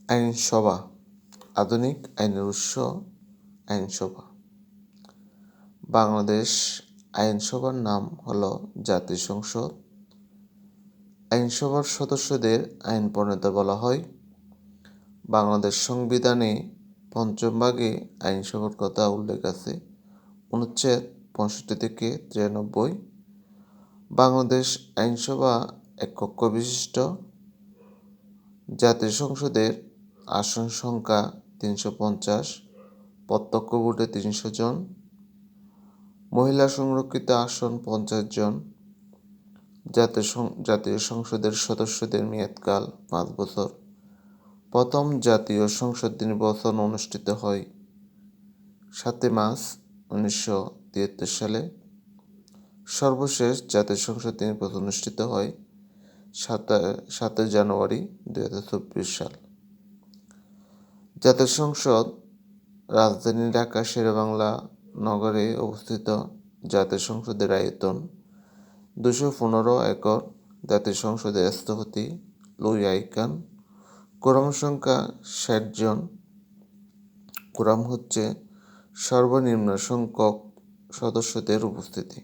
আইনসভা, আধুনিক আইনের উৎস আইনসভা। বাংলাদেশ আইনসভার নাম হলো জাতীয় সংসদ। আইনসভার সদস্যদের আইন প্রণেতা বলা হয়। বাংলাদেশ সংবিধানে পঞ্চম ভাগে আইনসভার কথা উল্লেখ আছে, অনুচ্ছেদ 65 থেকে 93। বাংলাদেশ আইনসভা এক কক্ষ বিশিষ্ট। জাতীয় সংসদের আসন সংখ্যা 350, প্রত্যক্ষ ভোটে 300 জন, মহিলা সংরক্ষিত আসন 50 জন। জাতীয় সংসদের সদস্যদের মেয়াদকাল 5 বছর। প্রথম জাতীয় সংসদ নির্বাচন অনুষ্ঠিত হয় 7 মার্চ 1973 সালে। সর্বশেষ জাতীয় সংসদ নির্বাচন অনুষ্ঠিত হয় 7 জানুয়ারি 2024 সাল। জাতীয় সংসদ রাজধানী ঢাকা শেরেবাংলা নগরে অবস্থিত। জাতীয় সংসদের আয়তন 215 একর। জাতীয় সংসদের স্থপতি লুই আইকান। কোরাম সংখ্যা 60 জন। কোরাম হচ্ছে সর্বনিম্ন সংখ্যক সদস্যদের উপস্থিতি।